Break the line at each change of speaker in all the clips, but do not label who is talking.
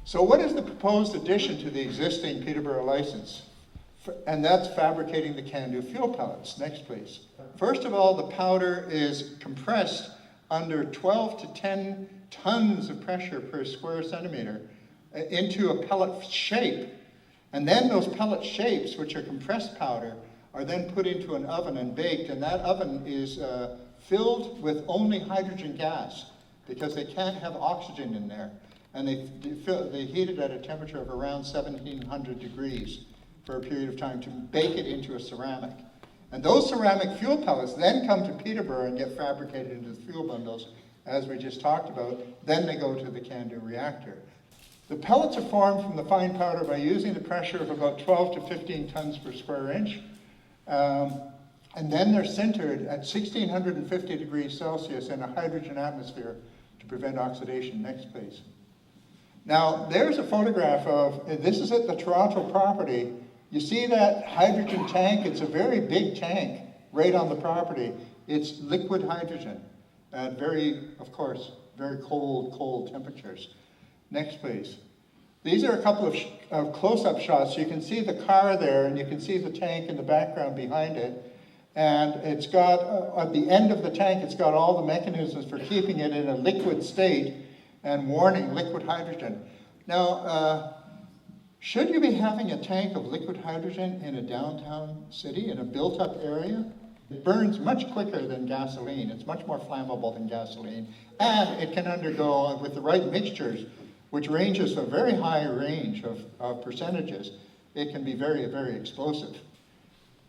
So what is the proposed addition to the existing Peterborough license? And that's fabricating the CANDU fuel pellets. Next, please. First of all, the powder is compressed under 12 to 10 tons of pressure per square centimeter into a pellet shape. And then those pellet shapes, which are compressed powder, are then put into an oven and baked. And that oven is filled with only hydrogen gas because they can't have oxygen in there. And they heat it at a temperature of around 1700 degrees for a period of time to bake it into a ceramic. And those ceramic fuel pellets then come to Peterborough and get fabricated into the fuel bundles, as we just talked about. Then they go to the CANDU reactor. The pellets are formed from the fine powder by using the pressure of about 12 to 15 tons per square inch. And then they're sintered at 1650 degrees Celsius in a hydrogen atmosphere to prevent oxidation. Next, please. Now, there's a photograph of, this is at the Toronto property. You see that hydrogen tank? It's a very big tank right on the property. It's liquid hydrogen at very, of course, very cold temperatures. Next, please. These are a couple of close-up shots. You can see the car there, and you can see the tank in the background behind it. And it's got, at the end of the tank, it's got all the mechanisms for keeping it in a liquid state and warning liquid hydrogen. Now, should you be having a tank of liquid hydrogen in a downtown city, in a built-up area? It burns much quicker than gasoline. It's much more flammable than gasoline. And it can undergo, with the right mixtures, which ranges a very high range of percentages, it can be very, very explosive.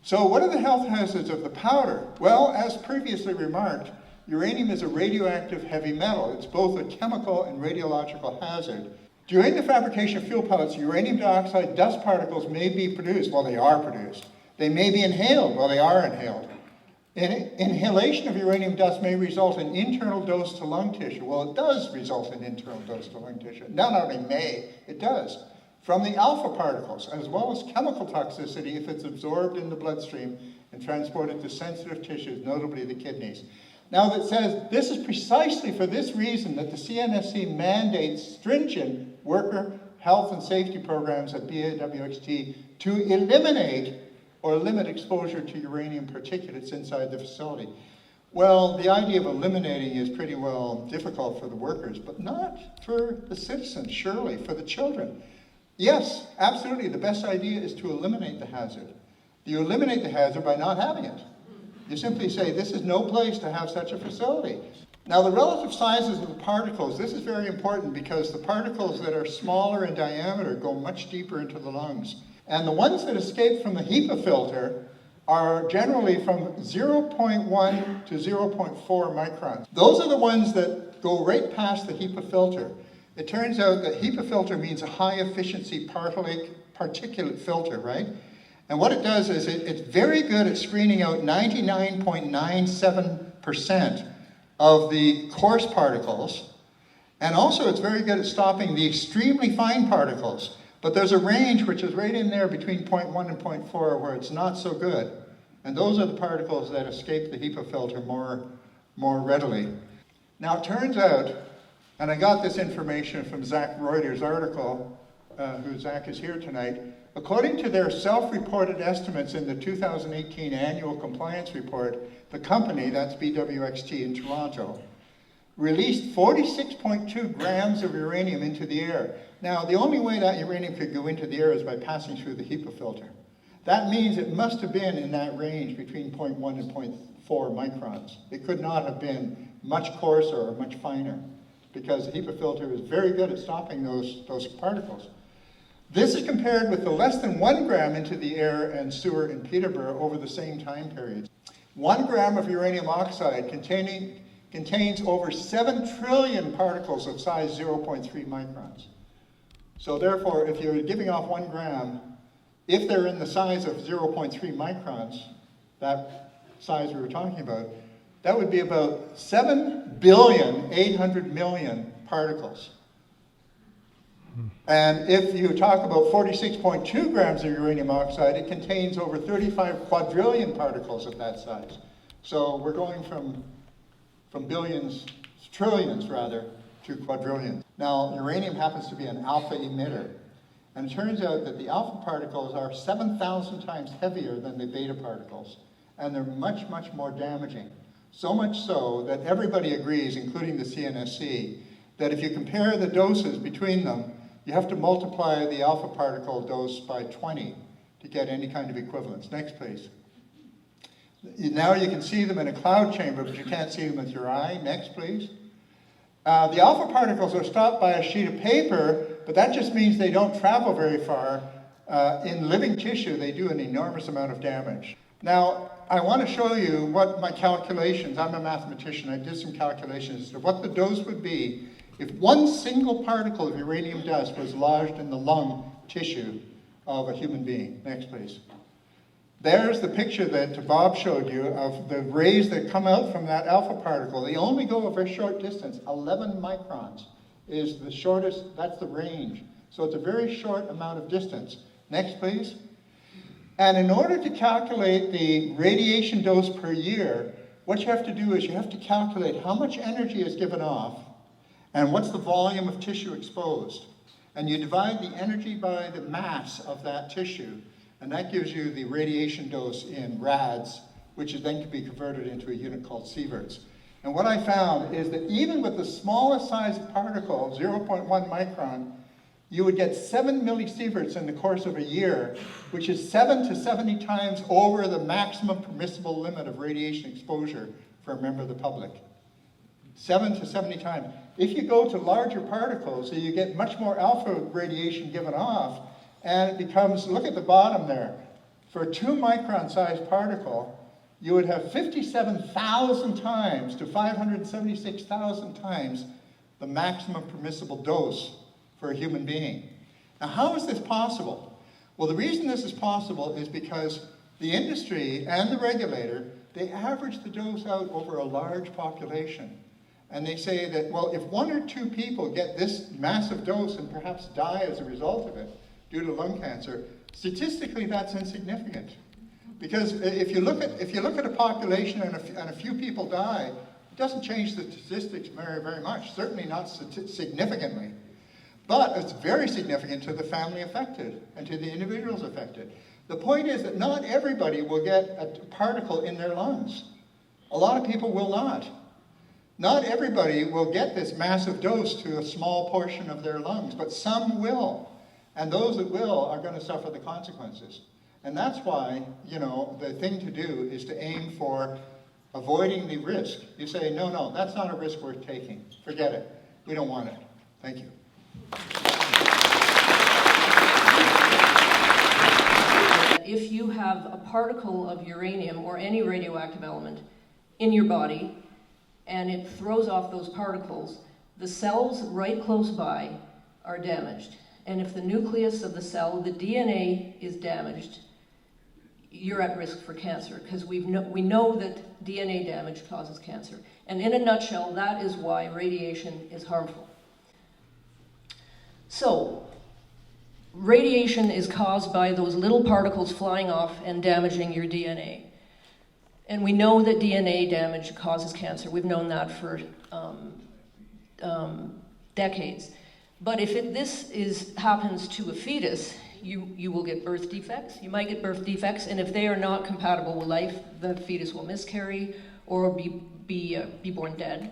So what are the health hazards of the powder? Well, as previously remarked, uranium is a radioactive heavy metal. It's both a chemical and radiological hazard. During the fabrication of fuel pellets, uranium dioxide dust particles may be produced. Well, they are produced. They may be inhaled. Well, they are inhaled. Inhalation of uranium dust may result in internal dose to lung tissue. Well, it does result in internal dose to lung tissue. Not only may, it does. From the alpha particles, as well as chemical toxicity if it's absorbed in the bloodstream and transported to sensitive tissues, notably the kidneys. Now, it says this is precisely for this reason that the CNSC mandates stringent worker health and safety programs at BWXT to eliminate or limit exposure to uranium particulates inside the facility. Well, the idea of eliminating is pretty well difficult for the workers, but not for the citizens, surely, for the children. Yes, absolutely, the best idea is to eliminate the hazard. You eliminate the hazard by not having it. You simply say, this is no place to have such a facility. Now, the relative sizes of the particles, this is very important because the particles that are smaller in diameter go much deeper into the lungs. And the ones that escape from the HEPA filter are generally from 0.1 to 0.4 microns. Those are the ones that go right past the HEPA filter. It turns out that HEPA filter means a high efficiency particulate filter, right? And what it does is it's very good at screening out 99.97% of the coarse particles. And also it's very good at stopping the extremely fine particles. But there's a range which is right in there between 0.1 and 0.4 where it's not so good. And those are the particles that escape the HEPA filter more readily. Now it turns out, and I got this information from Zach Reuter's article, who Zach is here tonight, according to their self-reported estimates in the 2018 annual compliance report, the company, that's BWXT in Toronto, released 46.2 grams of uranium into the air. Now, the only way that uranium could go into the air is by passing through the HEPA filter. That means it must have been in that range between 0.1 and 0.4 microns. It could not have been much coarser or much finer because the HEPA filter is very good at stopping those particles. This is compared with the less than 1 gram into the air and sewer in Peterborough over the same time period. 1 gram of uranium oxide contains over 7 trillion particles of size 0.3 microns. So therefore, if you're giving off 1 gram, if they're in the size of 0.3 microns, that size we were talking about, that would be about 7,800,000,000 particles. And if you talk about 46.2 grams of uranium oxide, it contains over 35 quadrillion particles of that size. So we're going from billions, trillions rather, to quadrillions. Now, uranium happens to be an alpha emitter. And it turns out that the alpha particles are 7,000 times heavier than the beta particles. And they're much, much more damaging. So much so that everybody agrees, including the CNSC, that if you compare the doses between them, you have to multiply the alpha particle dose by 20 to get any kind of equivalence. Next, please. Now you can see them in a cloud chamber, but you can't see them with your eye. Next, please. The alpha particles are stopped by a sheet of paper, but that just means they don't travel very far. In living tissue, they do an enormous amount of damage. Now, I want to show you what my calculations, I'm a mathematician, I did some calculations as to what the dose would be if one single particle of uranium dust was lodged in the lung tissue of a human being. Next, please. There's the picture that Bob showed you of the rays that come out from that alpha particle. They only go a very short distance. 11 microns is the shortest, that's the range. So it's a very short amount of distance. Next, please. And in order to calculate the radiation dose per year, what you have to do is you have to calculate how much energy is given off and what's the volume of tissue exposed. And you divide the energy by the mass of that tissue, and that gives you the radiation dose in rads, which then can be converted into a unit called sieverts. And what I found is that even with the smallest size particle, 0.1 micron, you would get 7 millisieverts in the course of a year, which is 7 to 70 times over the maximum permissible limit of radiation exposure for a member of the public. 7 to 70 times. If you go to larger particles, so you get much more alpha radiation given off, and it becomes, look at the bottom there, for a 2 micron sized particle, you would have 57,000 times to 576,000 times the maximum permissible dose for a human being. Now, how is this possible? Well, the reason this is possible is because the industry and the regulator, they average the dose out over a large population. And they say that, well, if 1 or 2 people get this massive dose and perhaps die as a result of it due to lung cancer, statistically that's insignificant. Because if you look at a population and a few people die, it doesn't change the statistics very, very much, certainly not significantly. But it's very significant to the family affected and to the individuals affected. The point is that not everybody will get a particle in their lungs. A lot of people will not. Not everybody will get this massive dose to a small portion of their lungs, but some will. And those that will are going to suffer the consequences. And that's why, you know, the thing to do is to aim for avoiding the risk. You say, no, that's not a risk worth taking. Forget it. We don't want it. Thank you.
If you have a particle of uranium or any radioactive element in your body, and it throws off those particles, the cells right close by are damaged. And if the nucleus of the cell, the DNA, is damaged, you're at risk for cancer, because we know that DNA damage causes cancer. And in a nutshell, that is why radiation is harmful. So, radiation is caused by those little particles flying off and damaging your DNA. And we know that DNA damage causes cancer. We've known that for decades. But if this happens to a fetus, you will get birth defects. You might get birth defects, and if they are not compatible with life, the fetus will miscarry or be born dead.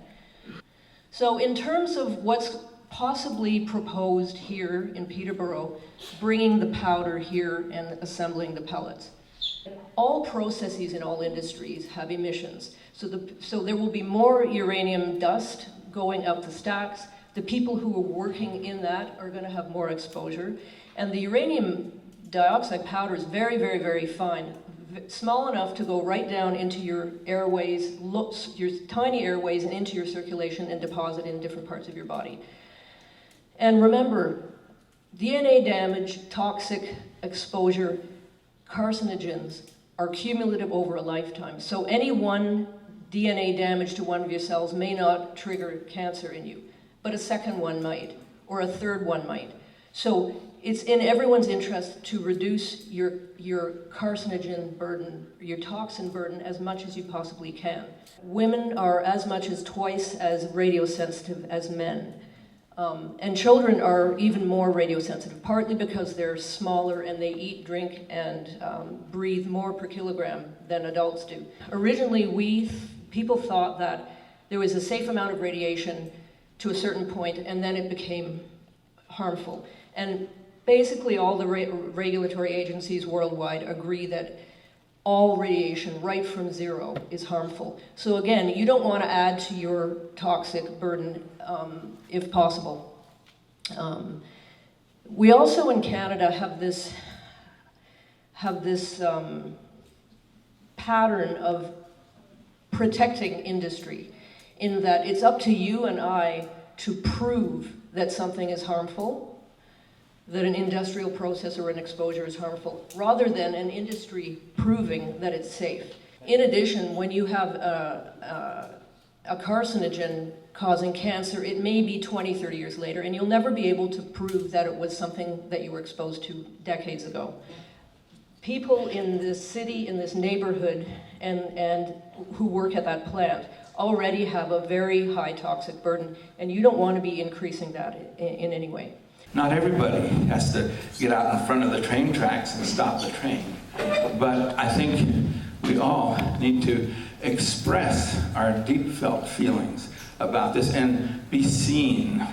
So in terms of what's possibly proposed here in Peterborough, bringing the powder here and assembling the pellets, all processes in all industries have emissions. So there will be more uranium dust going out the stacks. The people who are working in that are going to have more exposure. And the uranium dioxide powder is very, very, very fine, small enough to go right down into your airways, your tiny airways, and into your circulation and deposit in different parts of your body. And remember, DNA damage, toxic exposure, carcinogens are cumulative over a lifetime. So any one DNA damage to one of your cells may not trigger cancer in you, but a second one might, or a third one might. So it's in everyone's interest to reduce your carcinogen burden, your toxin burden, as much as you possibly can. Women are as much as twice as radiosensitive as men. And children are even more radiosensitive, partly because they're smaller and they eat, drink, and breathe more per kilogram than adults do. Originally, people thought that there was a safe amount of radiation to a certain point, and then it became harmful. And basically all the regulatory agencies worldwide agree that all radiation, right from zero, is harmful. So again, you don't want to add to your toxic burden if possible. We also in Canada have this pattern of protecting industry, in that it's up to you and I to prove that something is harmful, that an industrial process or an exposure is harmful, rather than an industry proving that it's safe. In addition, when you have a carcinogen causing cancer, it may be 20, 30 years later, and you'll never be able to prove that it was something that you were exposed to decades ago. People in this city, in this neighborhood, and who work at that plant already have a very high toxic burden, and you don't want to be increasing that in any way.
Not everybody has to get out in front of the train tracks and stop the train, but I think we all need to express our deep felt feelings about this and be seen.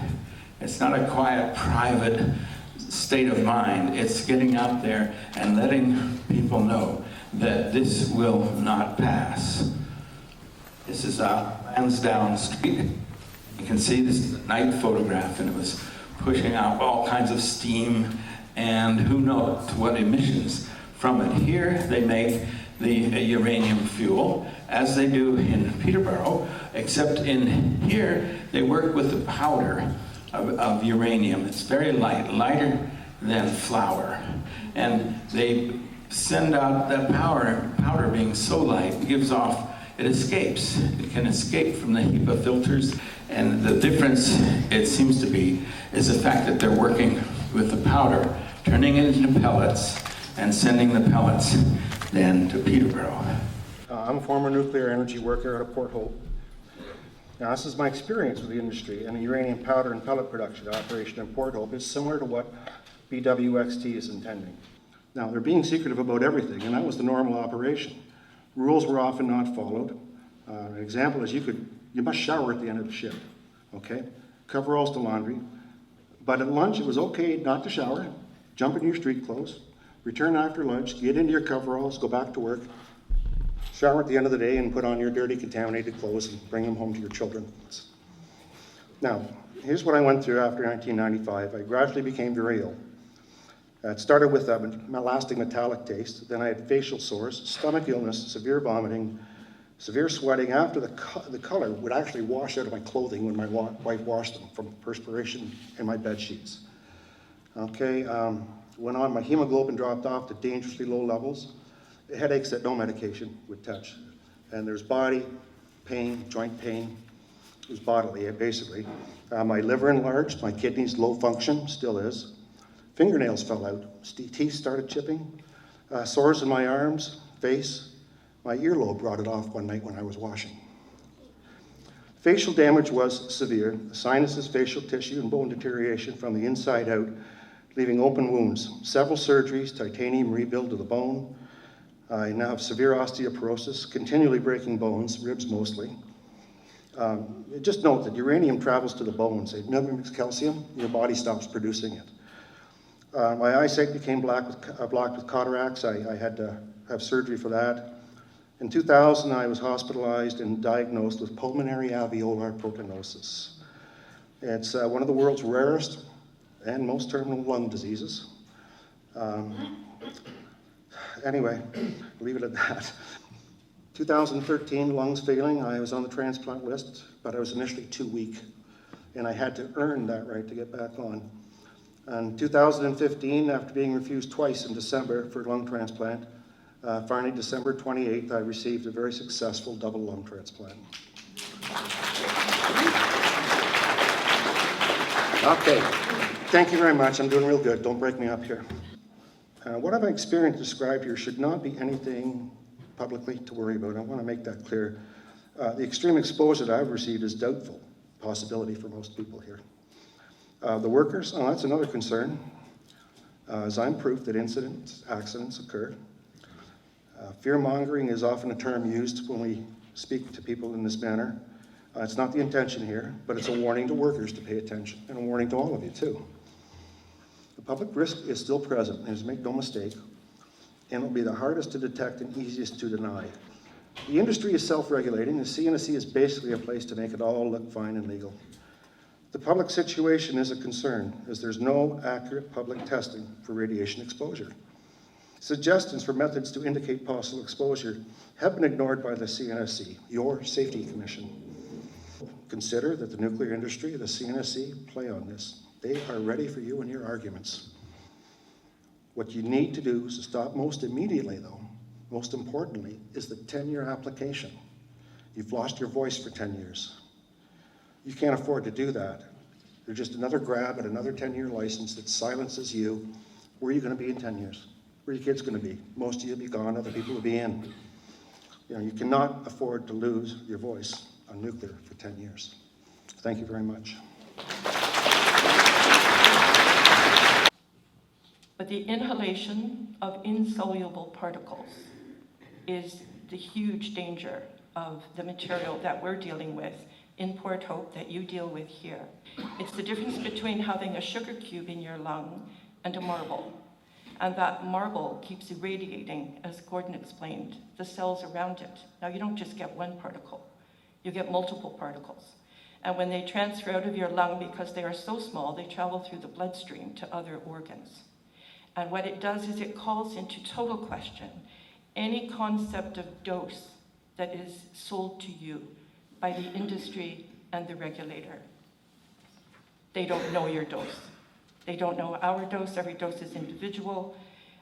It's not a quiet, private state of mind. It's getting out there and letting people know that this will not pass. This is Lansdowne Street. You can see this is a night photograph, and it was pushing out all kinds of steam and who knows what emissions from it. Here they make the uranium fuel, as they do in Peterborough, except in here they work with the powder of uranium. It's very light, lighter than flour. And they send out that powder being so light, gives off, it escapes. It can escape from the HEPA filters. And the difference, it seems to be, is the fact that they're working with the powder, turning it into pellets, and sending the pellets then to Peterborough.
I'm a former nuclear energy worker out of Port Hope. Now, this is my experience with the industry, and the uranium powder and pellet production operation in Port Hope is similar to what BWXT is intending. Now, they're being secretive about everything, and that was the normal operation. Rules were often not followed. An example is you must shower at the end of the shift, okay? Coveralls to laundry. But at lunch, it was okay not to shower, jump into your street clothes, return after lunch, get into your coveralls, go back to work, shower at the end of the day, and put on your dirty, contaminated clothes and bring them home to your children. Now, here's what I went through after 1995. I gradually became very ill. It started with a lasting metallic taste. Then I had facial sores, stomach illness, severe vomiting, severe sweating. After the color would actually wash out of my clothing when my wife washed them from perspiration in my bed sheets. Okay, went on, my hemoglobin dropped off to dangerously low levels. Headaches that no medication would touch. And there's body pain, joint pain. It was bodily, basically. My liver enlarged, my kidneys low function, still is. Fingernails fell out, teeth started chipping, sores in my arms, face. My earlobe rotted off one night when I was washing. Facial damage was severe, sinuses, facial tissue, and bone deterioration from the inside out, leaving open wounds. Several surgeries, titanium rebuild of the bone. I now have severe osteoporosis, continually breaking bones, ribs mostly. Just note that uranium travels to the bones. It mimics calcium, your body stops producing it. My eyesight became blocked with cataracts. I had to have surgery for that. In 2000, I was hospitalized and diagnosed with pulmonary alveolar proteinosis. It's one of the world's rarest and most terminal lung diseases. Anyway, leave it at that. 2013, lungs failing. I was on the transplant list, but I was initially too weak, and I had to earn that right to get back on. In 2015, after being refused twice in December for lung transplant, finally December 28th, I received a very successful double lung transplant. Okay, Thank you very much. I'm doing real good. Don't break me up here. What I've experienced described here should not be anything publicly to worry about. I want to make that clear. The extreme exposure that I've received is doubtful possibility for most people here. The workers, that's another concern, as I'm proof that accidents occur. Fear-mongering is often a term used when we speak to people in this manner. It's not the intention here, but it's a warning to workers to pay attention, and a warning to all of you too. The public risk is still present, and make no mistake, and it'll be the hardest to detect and easiest to deny. The industry is self-regulating. The CNSC is basically a place to make it all look fine and legal. The public situation is a concern, as there's no accurate public testing for radiation exposure. Suggestions for methods to indicate possible exposure have been ignored by the CNSC, your safety commission. Consider that the nuclear industry, the CNSC, play on this. They are ready for you and your arguments. What you need to do is to stop most immediately, though, most importantly, is the 10-year application. You've lost your voice for 10 years. You can't afford to do that. You're just another grab at another 10-year license that silences you. Where are you going to be in 10 years? Where are your kids going to be? Most of you will be gone, other people will be in. You cannot afford to lose your voice on nuclear for 10 years. Thank you very much.
But the inhalation of insoluble particles is the huge danger of the material that we're dealing with in Port Hope that you deal with here. It's the difference between having a sugar cube in your lung and a marble. And that marble keeps irradiating, as Gordon explained, the cells around it. Now, you don't just get one particle, you get multiple particles. And when they transfer out of your lung, because they are so small, they travel through the bloodstream to other organs. And what it does is it calls into total question any concept of dose that is sold to you by the industry and the regulator. They don't know your dose. They don't know our dose. Every dose is individual.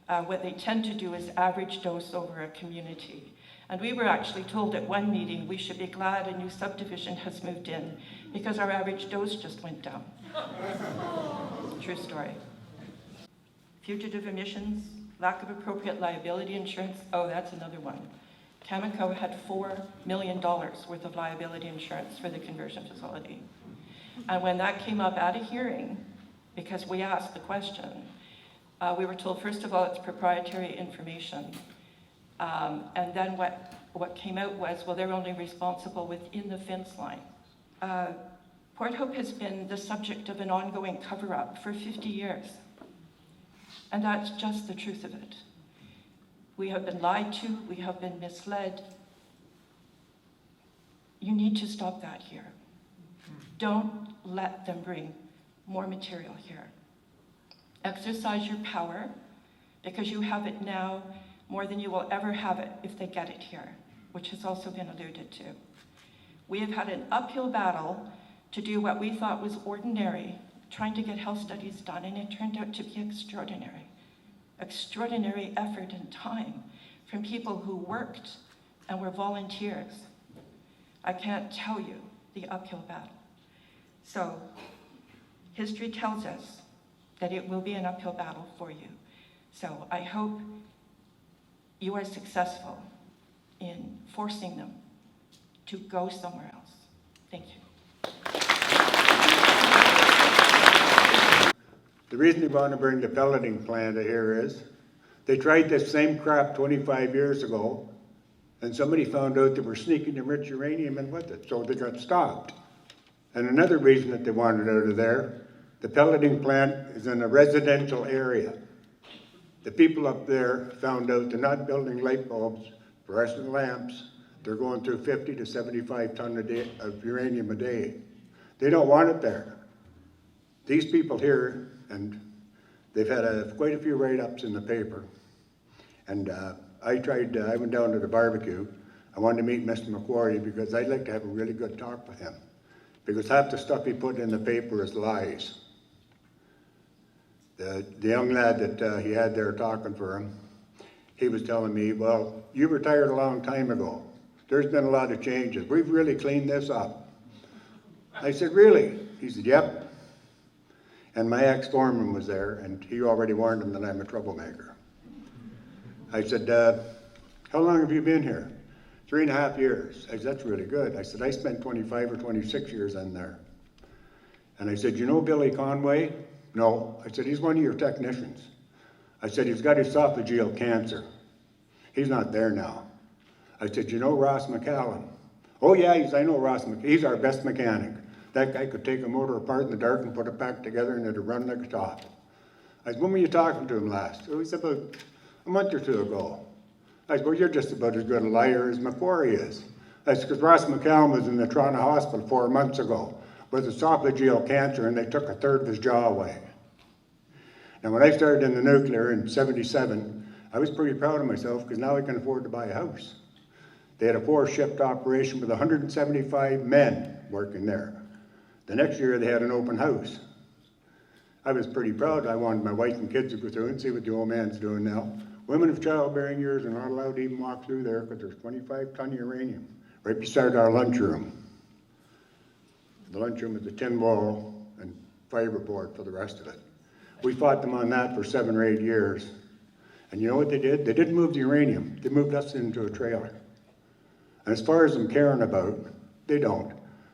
What they tend to do is average dose over a community. And we were actually told at one meeting we should be glad a new subdivision has moved in because our average dose just went down. True story. Fugitive emissions, lack of appropriate liability insurance. Oh, that's another one. Cameco had $4 million worth of liability insurance for the conversion facility. And when that came up at a hearing, because we asked the question, we were told, first of all, it's proprietary information. And then what came out was, well, they're only responsible within the fence line. Port Hope has been the subject of an ongoing cover-up for 50 years. And that's just the truth of it. We have been lied to, we have been misled. You need to stop that here. Don't let them bring more material here. Exercise your power, because you have it now more than you will ever have it if they get it here, which has also been alluded to. We have had an uphill battle to do what we thought was ordinary, trying to get health studies done, and it turned out to be extraordinary. Extraordinary effort and time from people who worked and were volunteers. I can't tell you the uphill battle. So, history tells us that it will be an uphill battle for you. So I hope you are successful in forcing them to go somewhere else. Thank you.
The reason they want to bring the pelleting plant here is they tried this same crap 25 years ago, and somebody found out they were sneaking enriched uranium in with it, so they got stopped. And another reason that they wanted out of there, the pelleting plant is in a residential area. The people up there found out they're not building light bulbs, fluorescent lamps. They're going through 50 to 75 tons a day of uranium a day. They don't want it there. These people here, and they've had quite a few write-ups in the paper. And I went down to the barbecue. I wanted to meet Mr. McQuarrie because I'd like to have a really good talk with him. Because half the stuff he put in the paper is lies. The young lad that he had there talking for him, he was telling me, well, you retired a long time ago. There's been a lot of changes. We've really cleaned this up. I said, really? He said, yep. And my ex-foreman was there, and he already warned him that I'm a troublemaker. I said, how long have you been here? 3.5 years. I said, that's really good. I said, I spent 25 or 26 years in there. And I said, you know Billy Conway? No. I said, he's one of your technicians. I said, he's got esophageal cancer. He's not there now. I said, you know Ross McCallum? Oh yeah, I know Ross McCallum. He's our best mechanic. That guy could take a motor apart in the dark and put it back together and it'd run like a top. I said, when were you talking to him last? Oh, he said, about a month or two ago. I said, well, you're just about as good a liar as Macquarie is. I said, because Ross McCallum was in the Toronto hospital 4 months ago with esophageal cancer and they took 1/3 of his jaw away. Now when I started in the nuclear in '77, I was pretty proud of myself because now I can afford to buy a house. They had a 4-shift operation with 175 men working there. The next year they had an open house. I was pretty proud. I wanted my wife and kids to go through and see what the old man's doing now. Women of childbearing years are not allowed to even walk through there because there's 25 ton of uranium right beside our lunchroom. The lunchroom is a tin wall and fiberboard for the rest of it. We fought them on that for 7 or 8 years. And you know what they did? They didn't move the uranium. They moved us into a trailer. And as far as I'm caring about, they don't.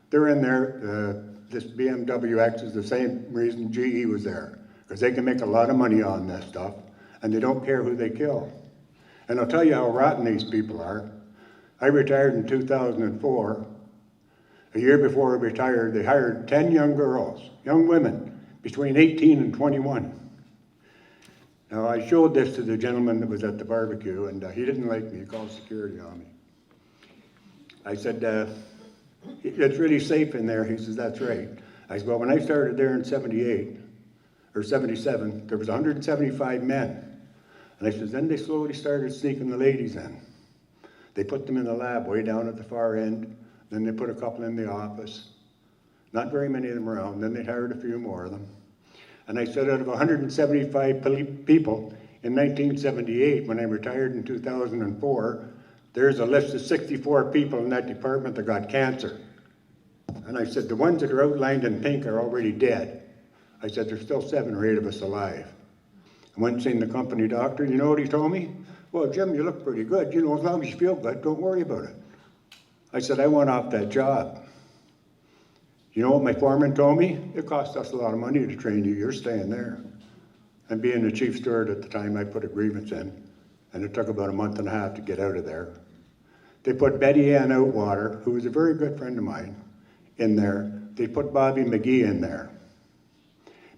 They're in there. This BWXT is the same reason GE was there, because they can make a lot of money on this stuff, and they don't care who they kill. And I'll tell you how rotten these people are. I retired in 2004. A year before I retired, they hired 10 young girls, young women, between 18 and 21. Now, I showed this to the gentleman that was at the barbecue, and he didn't like me. He called security on me. I said, it's really safe in there. He says, that's right. I said, well, when I started there in 78 or 77, there was 175 men. And I said, then they slowly started sneaking the ladies in. They put them in the lab way down at the far end. Then they put a couple in the office. Not very many of them around. Then they hired a few more of them. And I said, out of 175 people in 1978, when I retired in 2004, there's a list of 64 people in that department that got cancer. And I said, the ones that are outlined in pink are already dead. I said, there's still 7 or 8 of us alive. I went and seen the company doctor. You know what he told me? Well, Jim, you look pretty good. You know, as long as you feel good, don't worry about it. I said, I want off that job. You know what my foreman told me? It cost us a lot of money to train you. You're staying there. And being the chief steward at the time, I put a grievance in. And it took about 1.5 months to get out of there. They put Betty Ann Outwater, who was a very good friend of mine, in there. They put Bobby McGee in there.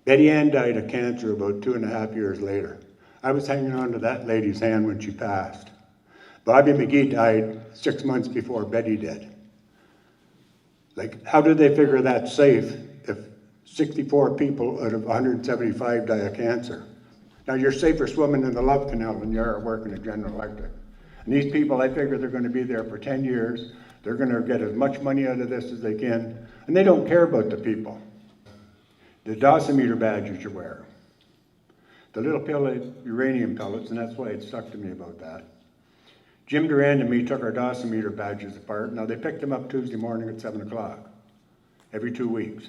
Betty Ann died of cancer about 2.5 years later. I was hanging on to that lady's hand when she passed. Bobby McGee died 6 months before Betty did. Like, how did they figure that's safe if 64 people out of 175 die of cancer? Now, you're safer swimming in the Love Canal than you are working at General Electric. And these people, I figure they're going to be there for 10 years. They're going to get as much money out of this as they can. And they don't care about the people. The dosimeter badges you wear. The little uranium pellets, and that's why it stuck to me about that. Jim Durand and me took our dosimeter badges apart. Now, they picked them up Tuesday morning at 7 o'clock, every 2 weeks.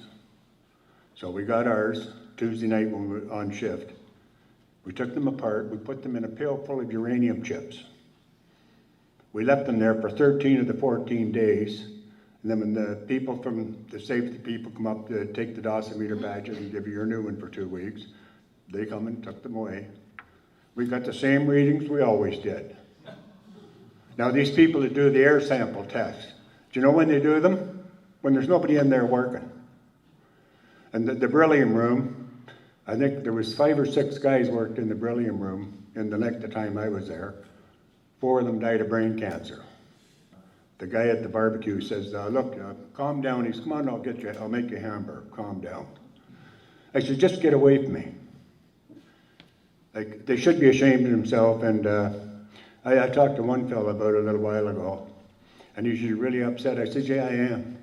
So we got ours Tuesday night when we were on shift. We took them apart. We put them in a pail full of uranium chips. We left them there for 13 of the 14 days. And then when the people from the safety people come up to take the dosimeter badges and give you your new one for 2 weeks, they come and took them away. We got the same readings we always did. Now, these people that do the air sample test, do you know when they do them? When there's nobody in there working. And the beryllium room, I think there was 5 or 6 guys worked in the beryllium room in the length of time I was there. 4 of them died of brain cancer. The guy at the barbecue says, look, calm down. He says, come on, I'll make you a hamburger. Calm down. I said, just get away from me. Like, they should be ashamed of themselves. And I talked to one fellow about it a little while ago, and he was really upset. I said, yeah, I am.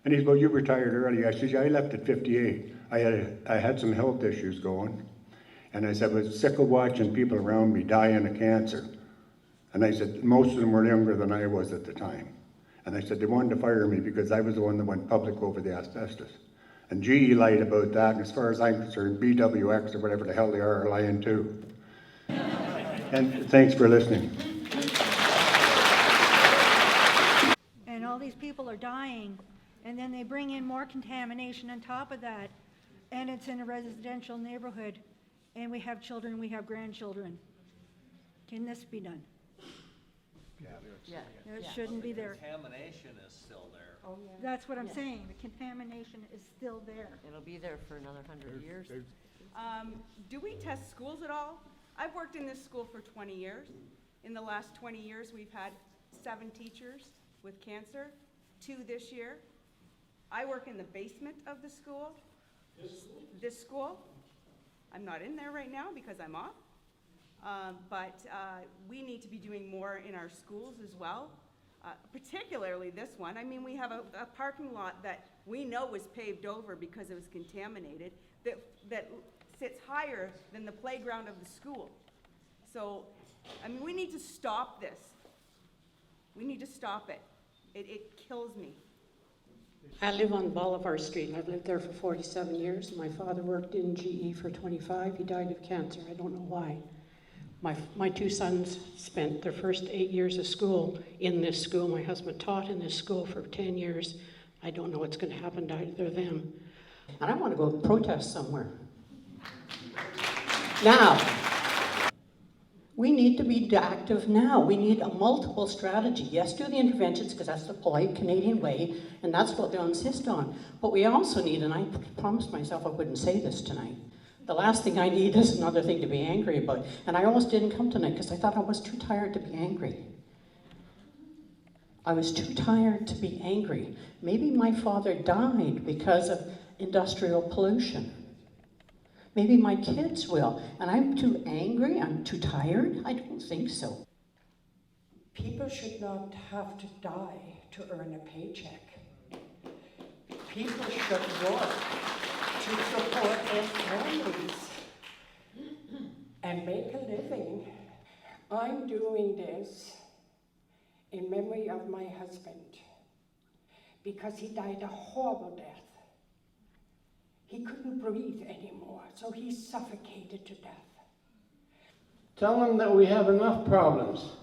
And he said, well, you retired early. I said, yeah, I left at 58. I had some health issues going. And I said, I was sick of watching people around me dying of cancer. And I said, most of them were younger than I was at the time. And I said, they wanted to fire me because I was the one that went public over the asbestos. And GE lied about that, and as far as I'm concerned, BWX or whatever the hell they are lying too. And thanks for listening.
And all these people are dying, and then they bring in more contamination on top of that, and it's in a residential neighborhood, and we have children, we have grandchildren. Can this be done?
Yeah.
It shouldn't be there.
Contamination is still there.
Oh, yeah.
That's what I'm saying, the contamination is still there.
It'll be there for another 100 years.
Do we test schools at all? I've worked in this school for 20 years. In the last 20 years, we've had 7 teachers with cancer, 2 this year. I work in the basement of the school. This school. I'm not in there right now because I'm off. But we need to be doing more in our schools as well, particularly this one. I mean, we have a parking lot that we know was paved over because it was contaminated, that sits higher than the playground of the school. So, I mean, we need to stop this. We need to stop it. It kills me.
I live on Bolivar Street. I've lived there for 47 years. My father worked in GE for 25. He died of cancer. I don't know why. My 2 sons spent their first 8 years of school in this school. My husband taught in this school for 10 years. I don't know what's going to happen to either of them. And I want to go protest somewhere. Now, we need to be active now. We need a multiple strategy. Yes, do the interventions because that's the polite Canadian way, and that's what they'll insist on. But we also need, and I promised myself I wouldn't say this tonight, the last thing I need is another thing to be angry about. And I almost didn't come tonight because I thought I was too tired to be angry. I was too tired to be angry. Maybe my father died because of industrial pollution. Maybe my kids will. And I'm too angry? I'm too tired? I don't think so.
People should not have to die to earn a paycheck. People should work to support their families and make a living. I'm doing this in memory of my husband because he died a horrible death. He couldn't breathe anymore, so he suffocated to death.
Tell them that we have enough problems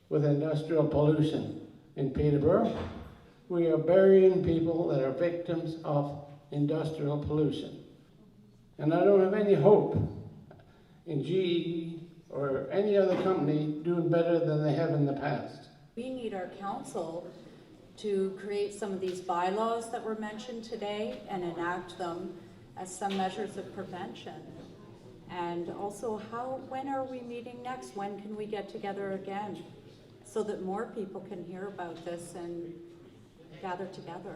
with industrial pollution in Peterborough. We are burying people that are victims of industrial pollution. And I don't have any hope in GE or any other company doing better than they have in the past.
We need our council to create some of these bylaws that were mentioned today and enact them as some measures of prevention. And also, when are we meeting next? When can we get together again so that more people can hear about this and gather together?